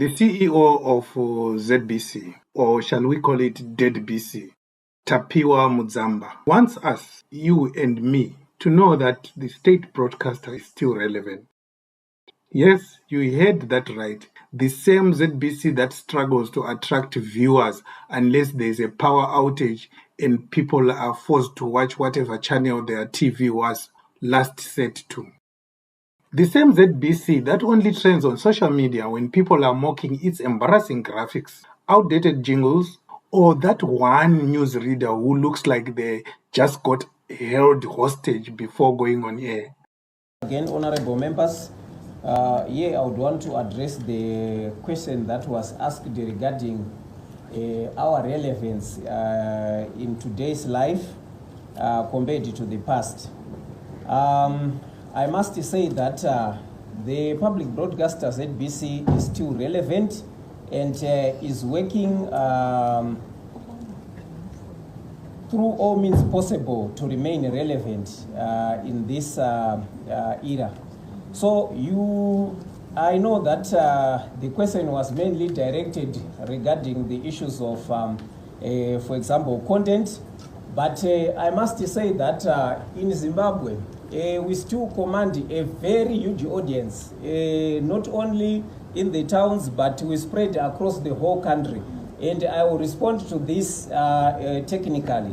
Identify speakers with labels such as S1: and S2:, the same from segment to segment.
S1: The CEO of ZBC, or shall we call it Dead BC, Tapiwa Mudzamba, wants us, you and me, to know that the state broadcaster is still relevant. Yes, you heard that right. The same ZBC that struggles to attract viewers unless there is a power outage and people are forced to watch whatever channel their TV was last set to. The same ZBC that only trends on social media when people are mocking its embarrassing graphics, outdated jingles, or that one newsreader who looks like they just got held hostage before going on air.
S2: Again, honorable members, I would want to address the question that was asked regarding our relevance in today's life compared to the past. I must say that the public broadcaster ZBC is still relevant and is working through all means possible to remain relevant in this era. So I know that the question was mainly directed regarding the issues of, for example, content, but I must say that in Zimbabwe, we still command a very huge audience, not only in the towns, but we spread across the whole country. And I will respond to this technically.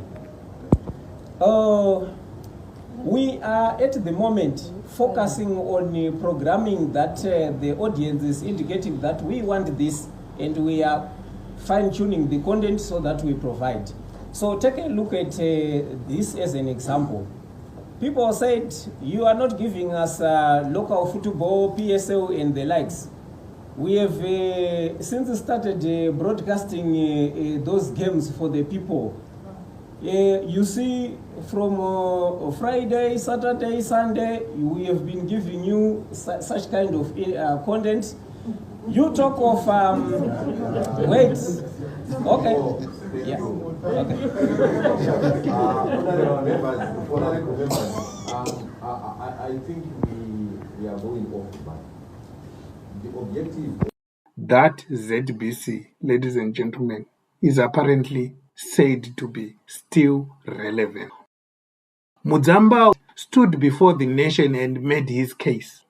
S2: We are at the moment focusing on programming that the audience is indicating that we want this, and we are fine-tuning the content so that we provide. So take a look at this as an example. People said, you are not giving us local football, PSL, and the likes. We have since started broadcasting those games for the people. You see, from Friday, Saturday, Sunday, we have been giving you such kind of content. You talk of wait, okay, yeah, okay.
S3: I think we are going off, but the objective.
S1: That ZBC, ladies and gentlemen, is apparently said to be still relevant. Mudzamba stood before the nation and made his case.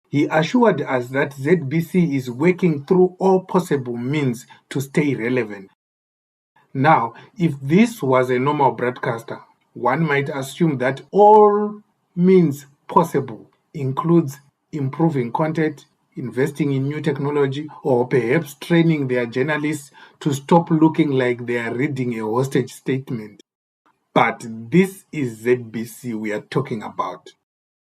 S1: He assured us that ZBC is working through all possible means to stay relevant. Now, if this was a normal broadcaster, one might assume that all means possible includes improving content, investing in new technology, or perhaps training their journalists to stop looking like they are reading a hostage statement. But this is ZBC we are talking about.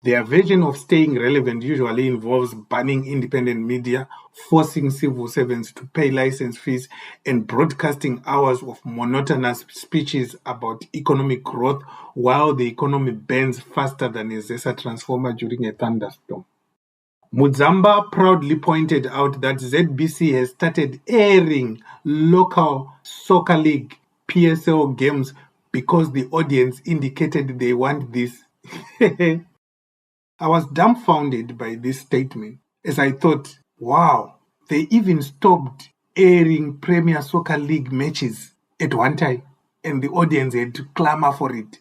S1: Their version of staying relevant usually involves banning independent media, forcing civil servants to pay license fees, and broadcasting hours of monotonous speeches about economic growth while the economy bends faster than a Zesa transformer during a thunderstorm. Mudzamba proudly pointed out that ZBC has started airing local soccer league PSL games because the audience indicated they want this. I was dumbfounded by this statement as I thought, wow, they even stopped airing Premier Soccer League matches at one time and the audience had to clamor for it.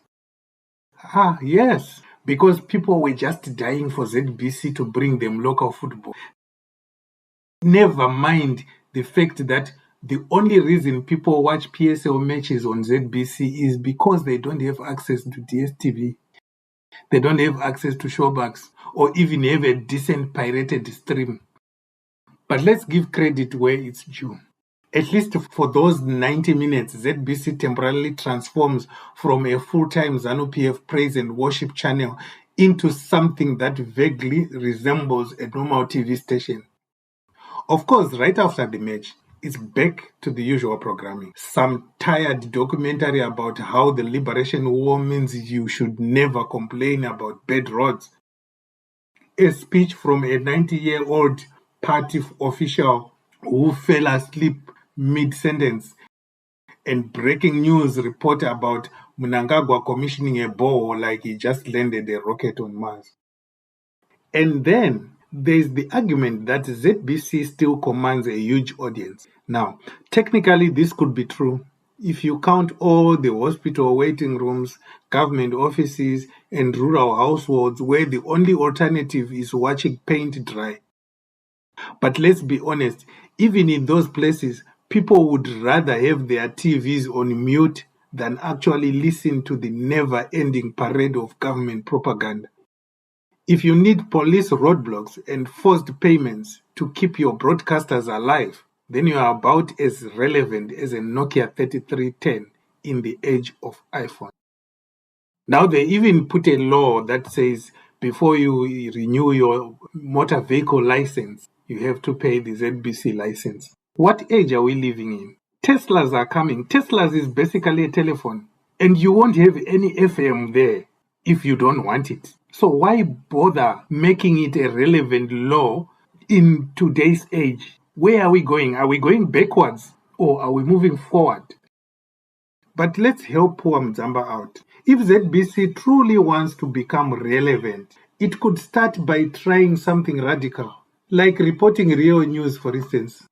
S1: Yes, because people were just dying for ZBC to bring them local football. Never mind the fact that the only reason people watch PSL matches on ZBC is because they don't have access to DSTV. They don't have access to Showbox or even have a decent pirated stream. But let's give credit where it's due. At least for those 90 minutes, ZBC temporarily transforms from a full-time ZANU-PF praise and worship channel into something that vaguely resembles a normal TV station. Of course, right after the match, it's back to the usual programming. Some tired documentary about how the Liberation War means you should never complain about bad roads. A speech from a 90-year-old party official who fell asleep mid-sentence. And breaking news report about Mnangagwa commissioning a bore like he just landed a rocket on Mars. And then there's the argument that ZBC still commands a huge audience. Now, technically, this could be true if you count all the hospital waiting rooms, government offices, and rural households where the only alternative is watching paint dry. But let's be honest, even in those places, people would rather have their TVs on mute than actually listen to the never-ending parade of government propaganda. If you need police roadblocks and forced payments to keep your broadcasters alive, then you are about as relevant as a Nokia 3310 in the age of iPhone. Now they even put a law that says before you renew your motor vehicle license, you have to pay the ZBC license. What age are we living in? Teslas are coming. Teslas is basically a telephone, and you won't have any FM there if you don't want it. So why bother making it a relevant law in today's age? Where are we going? Are we going backwards or are we moving forward? But let's help poor Mudzamba out. If ZBC truly wants to become relevant, it could start by trying something radical, like reporting real news, for instance.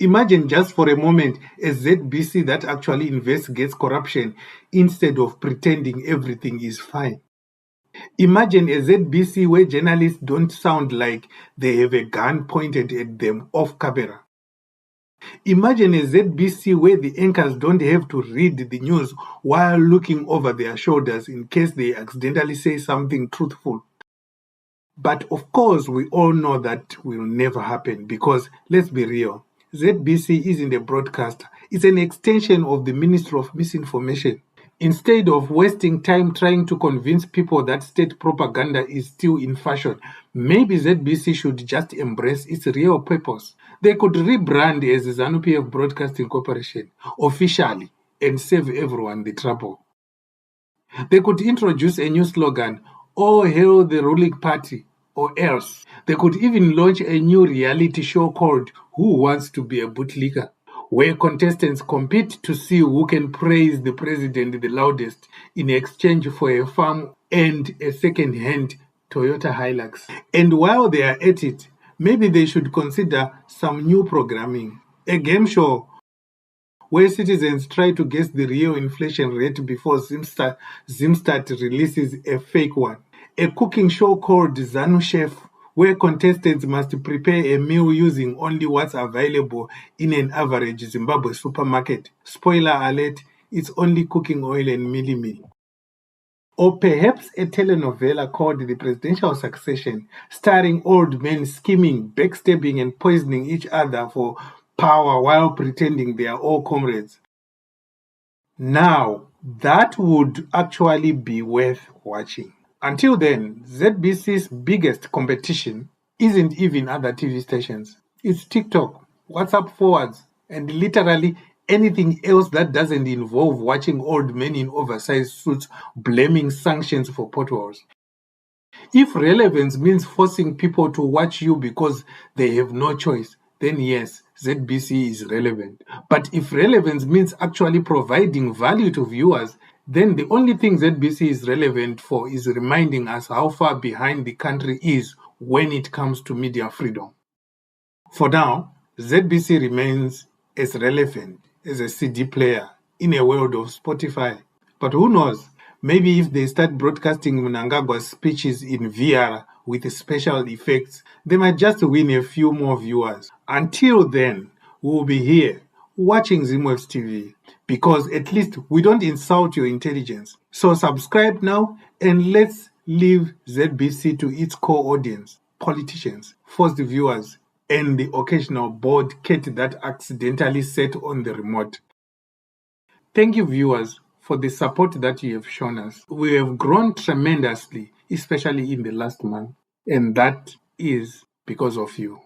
S1: Imagine just for a moment a ZBC that actually investigates corruption instead of pretending everything is fine. Imagine a ZBC where journalists don't sound like they have a gun pointed at them off camera. Imagine a ZBC where the anchors don't have to read the news while looking over their shoulders in case they accidentally say something truthful. But of course, we all know that will never happen because, let's be real, ZBC isn't a broadcaster. It's an extension of the Ministry of Misinformation. Instead of wasting time trying to convince people that state propaganda is still in fashion, maybe ZBC should just embrace its real purpose. They could rebrand as ZANU-PF Broadcasting Corporation officially and save everyone the trouble. They could introduce a new slogan, "All hail the ruling party," or else. They could even launch a new reality show called Who Wants to Be a Bootlicker, where contestants compete to see who can praise the president the loudest in exchange for a farm and a second-hand Toyota Hilux. And while they are at it, maybe they should consider some new programming. A game show where citizens try to guess the real inflation rate before Zimstat releases a fake one. A cooking show called ZANU Chef, where contestants must prepare a meal using only what's available in an average Zimbabwe supermarket. Spoiler alert, it's only cooking oil and mealie. Or perhaps a telenovela called The Presidential Succession, starring old men scheming, backstabbing, and poisoning each other for power while pretending they are all comrades. Now, that would actually be worth watching. Until then, ZBC's biggest competition isn't even other TV stations. It's TikTok, WhatsApp forwards, and literally anything else that doesn't involve watching old men in oversized suits blaming sanctions for potholes. If relevance means forcing people to watch you because they have no choice, then yes, ZBC is relevant. But if relevance means actually providing value to viewers, then the only thing ZBC is relevant for is reminding us how far behind the country is when it comes to media freedom. For now, ZBC remains as relevant as a CD player in a world of Spotify. But who knows? Maybe if they start broadcasting Mnangagwa's speeches in VR with special effects, they might just win a few more viewers. Until then, we'll be here watching Zimwaves TV because at least we don't insult your intelligence. So subscribe now and let's leave ZBC to its core audience, politicians, forced viewers, and the occasional bored cat that accidentally sat on the remote. Thank you, viewers, for the support that you have shown us. We have grown tremendously, especially in the last month, and that is because of you.